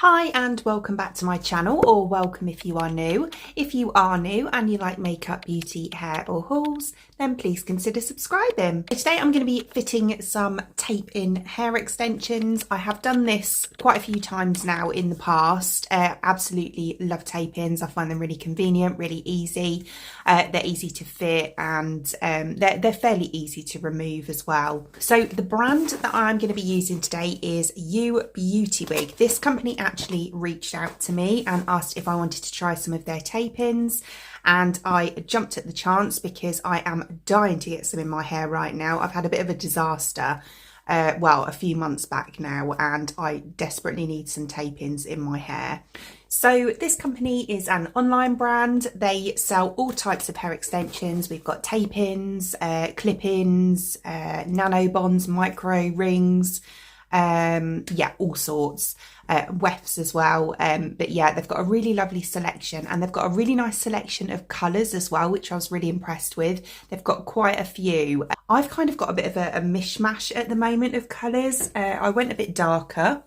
Hi and welcome back to my channel, or welcome if you are new. If you are new and you like makeup, beauty, hair or hauls, then please consider subscribing. Today I'm going to be fitting some tape-in hair extensions. I have done this quite a few times now in the past. Absolutely love tape-ins. I find them really convenient, really easy. They're easy to fit and they're fairly easy to remove as well. So the brand that I'm going to be using today is UBEAUTYWIG. This company actually reached out to me and asked if I wanted to try some of their tape-ins, and I jumped at the chance because I am dying to get some in my hair right now. I've had a bit of a disaster well, a few months back now, and I desperately need some tape-ins in my hair. So this company is an online brand. They sell all types of hair extensions. We've got tape-ins, clip-ins, nano bonds, micro rings, yeah, all sorts, wefts as well. But yeah, they've got a really lovely selection, and they've got a really nice selection of colours as well, which I was really impressed with. They've got quite a few. I've kind of got a bit of a mishmash at the moment of colours. I went a bit darker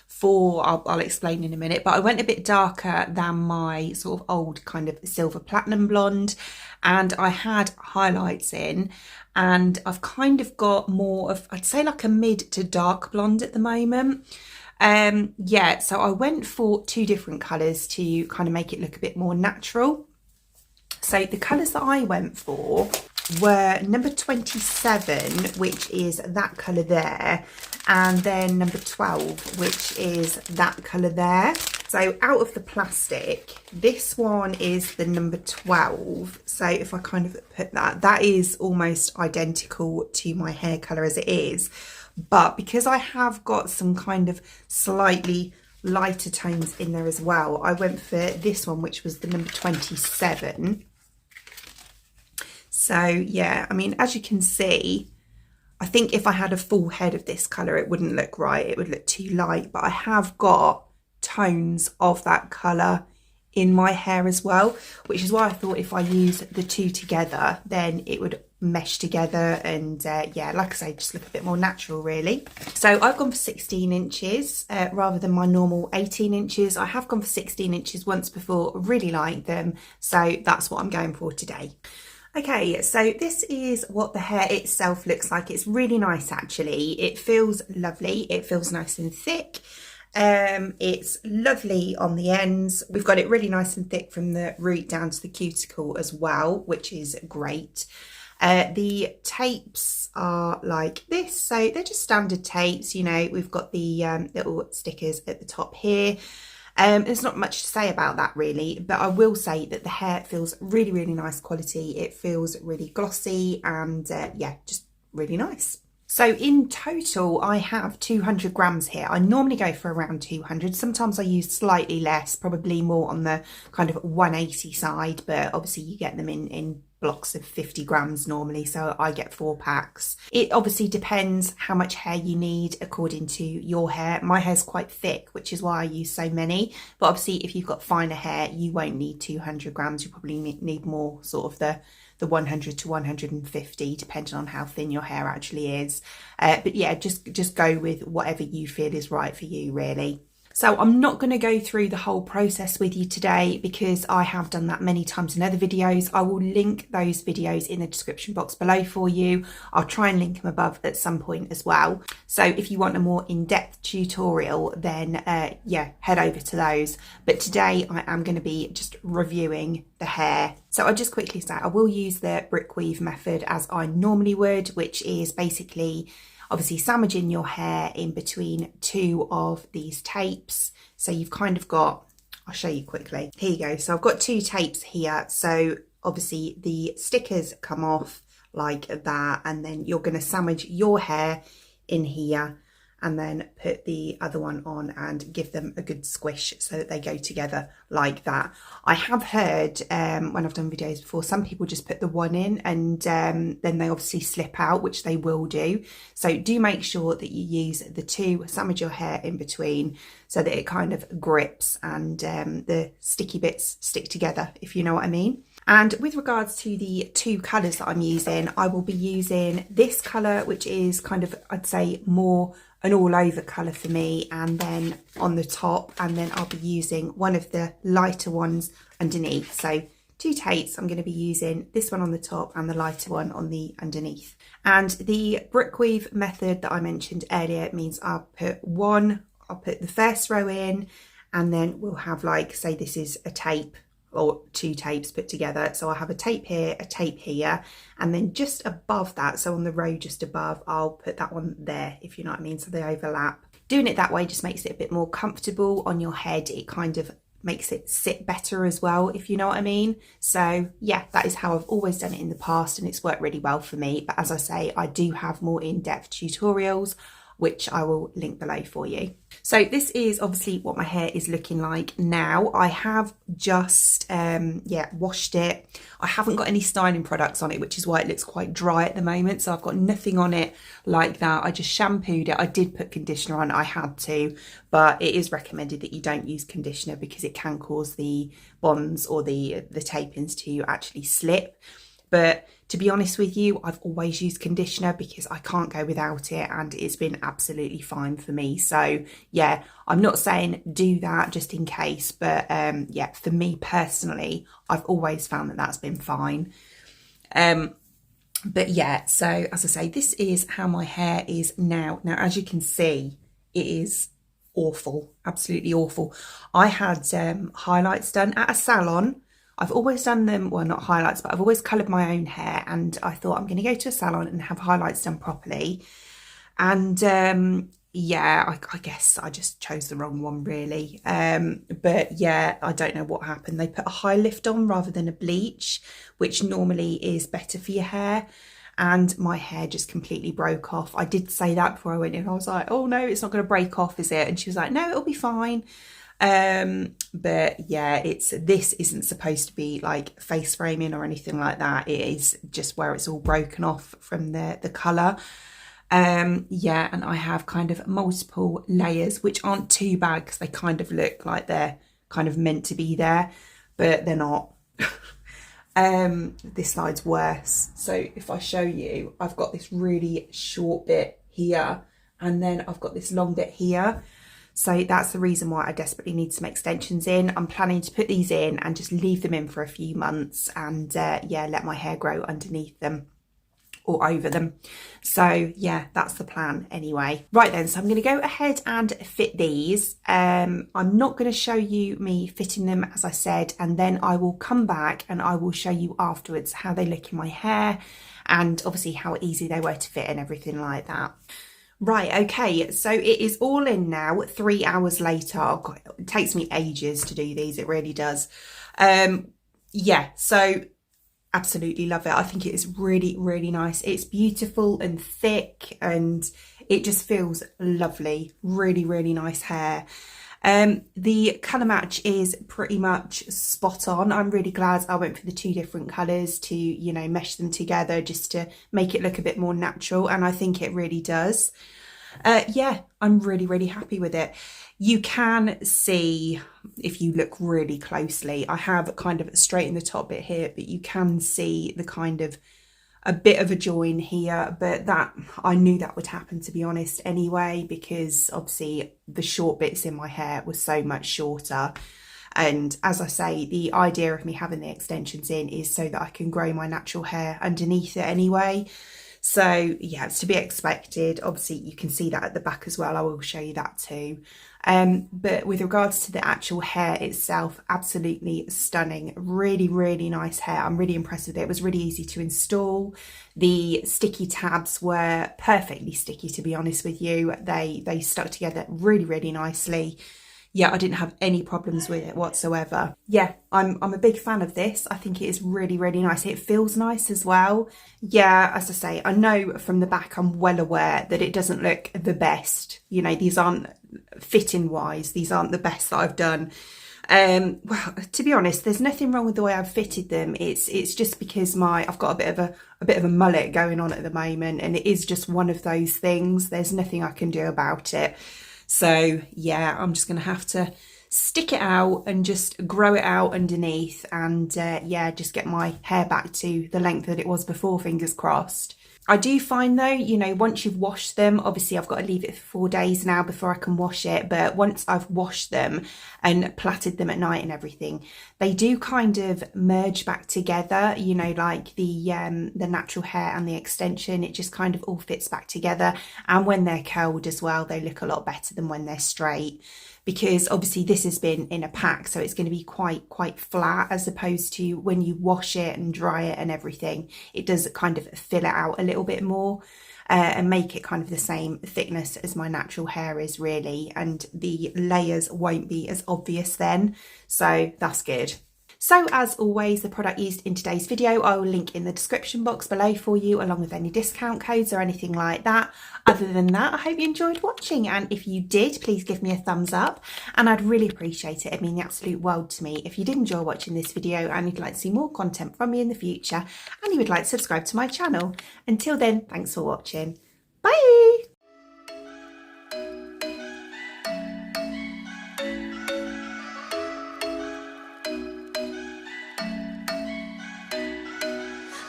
for, I'll explain in a minute, but I went a bit darker than my sort of old kind of silver platinum blonde, and I had highlights in, and I've kind of got more of, I'd say like a mid to dark blonde at the moment. Yeah, so I went for two different colours to kind of make it look a bit more natural. So the colours that I went for were number 27, which is that colour there, and then number 12, which is that colour there. So out of the plastic, this one is the number 12. So if I kind of put that is almost identical to my hair colour as it is. But because I have got some kind of slightly lighter tones in there as well, I went for this one, which was the number 27. So yeah, I mean, as you can see, I think if I had a full head of this colour, it wouldn't look right. It would look too light, but I have got tones of that colour in my hair as well, which is why I thought if I use the two together, then it would mesh together and yeah, like I say, just look a bit more natural really. So I've gone for 16 inches rather than my normal 18 inches. I have gone for 16 inches once before, really like them, so that's what I'm going for today. Okay, so this is what the hair itself looks like. It's really nice actually. It feels lovely. It feels nice and thick. It's lovely on the ends. We've got it really nice and thick from the root down to the cuticle as well, which is great. The tapes are like this, so they're just standard tapes. You know, we've got the little stickers at the top here. There's not much to say about that really, but I will say that the hair feels really, really nice quality. It feels really glossy and yeah, just really nice. So in total, I have 200 grams here. I normally go for around 200. Sometimes I use slightly less, probably more on the kind of 180 side, but obviously you get them in blocks of 50 grams normally, so I get 4 packs. It obviously depends how much hair you need according to your hair. My hair's quite thick, which is why I use so many, but obviously if you've got finer hair, you won't need 200 grams. You probably need more, sort of the 100 to 150, depending on how thin your hair actually is. But yeah, just go with whatever you feel is right for you really. So I'm not going to go through the whole process with you today because I have done that many times in other videos. I will link those videos in the description box below for you. I'll try and link them above at some point as well. So if you want a more in-depth tutorial, then yeah, head over to those. But today I am going to be just reviewing the hair. So I'll just quickly say I will use the brick weave method as I normally would, which is basically obviously sandwiching your hair in between two of these tapes. So you've kind of got, I'll show you quickly. Here you go. So I've got two tapes here. So obviously the stickers come off like that, and then you're going to sandwich your hair in here and then put the other one on and give them a good squish so that they go together like that. I have heard when I've done videos before, some people just put the one in and then they obviously slip out, which they will do. So do make sure that you use the two, sandwich your hair in between so that it kind of grips and the sticky bits stick together, if you know what I mean. And with regards to the two colours that I'm using, I will be using this colour, which is kind of, I'd say, more an all over colour for me, and then on the top, and then I'll be using one of the lighter ones underneath. So 2 tapes, I'm going to be using this one on the top and the lighter one on the underneath. And the brick weave method that I mentioned earlier means I'll put the first row in, and then we'll have, like, say this is a tape or 2 tapes put together. So I'll have a tape here, a tape here, and then just above that, so on the row just above, I'll put that one there, if you know what I mean, so they overlap. Doing it that way just makes it a bit more comfortable on your head. It kind of makes it sit better as well, if you know what I mean. So yeah, that is how I've always done it in the past, and it's worked really well for me. But as I say, I do have more in-depth tutorials, which I will link below for you. So this is obviously what my hair is looking like now. I have just washed it. I haven't got any styling products on it, which is why it looks quite dry at the moment. So I've got nothing on it like that. I just shampooed it. I did put conditioner on, I had to, but it is recommended that you don't use conditioner because it can cause the bonds or the tape-ins to actually slip. But to be honest with you, I've always used conditioner because I can't go without it, and it's been absolutely fine for me. So yeah, I'm not saying do that just in case, but yeah, for me personally, I've always found that that's been fine. But yeah, so as I say, this is how my hair is now. Now, as you can see, it is awful, absolutely awful. I had highlights done at a salon. I've always done them, well, not highlights, but I've always coloured my own hair, and I thought I'm going to go to a salon and have highlights done properly. And yeah, I guess I just chose the wrong one really. But yeah, I don't know what happened. They put a high lift on rather than a bleach, which normally is better for your hair. And my hair just completely broke off. I did say that before I went in. I was like, oh no, it's not going to break off, is it? And she was like, no, it'll be fine. But yeah, this isn't supposed to be like face framing or anything like that. It is just where it's all broken off from the colour. Yeah, and I have kind of multiple layers, which aren't too bad because they kind of look like they're kind of meant to be there, but they're not. This side's worse. So if I show you, I've got this really short bit here, and then I've got this long bit here. So that's the reason why I desperately need some extensions in. I'm planning to put these in and just leave them in for a few months, and yeah, let my hair grow underneath them or over them. So yeah, that's the plan anyway. Right then, so I'm going to go ahead and fit these. I'm not going to show you me fitting them, as I said, and then I will come back and I will show you afterwards how they look in my hair, and obviously how easy they were to fit and everything like that. Right, okay, so it is all in now, 3 hours later. Oh God, it takes me ages to do these, it really does. Yeah, so absolutely love it. I think it is really, really nice. It's beautiful and thick, and it just feels lovely. Really, really nice hair. The colour match is pretty much spot on. I'm really glad I went for the 2 different colours to, you know, mesh them together just to make it look a bit more natural, and I think it really does. Yeah, I'm really, really happy with it. You can see, if you look really closely, I have kind of straightened the top bit here, but you can see the kind of a bit of a join here, but that I knew that would happen, to be honest, anyway, because obviously the short bits in my hair were so much shorter. And as I say, the idea of me having the extensions in is so that I can grow my natural hair underneath it anyway. So yeah, it's to be expected. Obviously you can see that at the back as well. I will show you that too. But with regards to the actual hair itself, absolutely stunning. Really, really nice hair. I'm really impressed with it. It was really easy to install. The sticky tabs were perfectly sticky, to be honest with you. They stuck together really, really nicely. Yeah, I didn't have any problems with it whatsoever. Yeah, I'm a big fan of this. I think it is really, really nice. It feels nice as well. Yeah, as I say, I know from the back, I'm well aware that it doesn't look the best. You know, these aren't fitting wise. These aren't the best that I've done. Well, to be honest, there's nothing wrong with the way I've fitted them. It's just because I've got a bit of a mullet going on at the moment, and it is just one of those things. There's nothing I can do about it. So yeah, I'm just going to have to stick it out and just grow it out underneath, and yeah, just get my hair back to the length that it was before, fingers crossed. I do find though, you know, once you've washed them, obviously I've got to leave it for 4 days now before I can wash it, but once I've washed them and plaited them at night and everything, they do kind of merge back together, you know, like the natural hair and the extension, it just kind of all fits back together. And when they're curled as well, they look a lot better than when they're straight, because obviously this has been in a pack, so it's going to be quite flat, as opposed to when you wash it and dry it and everything, it does kind of fill it out a little bit more and make it kind of the same thickness as my natural hair is really, and the layers won't be as obvious then, so that's good. So as always, the product used in today's video I will link in the description box below for you, along with any discount codes or anything like that. Other than that, I hope you enjoyed watching, and if you did, please give me a thumbs up and I'd really appreciate it. It'd mean the absolute world to me. If you did enjoy watching this video and you'd like to see more content from me in the future and you would like to subscribe to my channel. Until then, thanks for watching. Bye!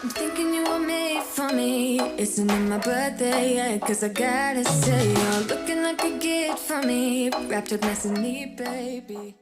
I'm thinking you were made for me. Isn't it my birthday yet? Cause I gotta say, you're looking like a gift for me, wrapped up nice and neat, baby.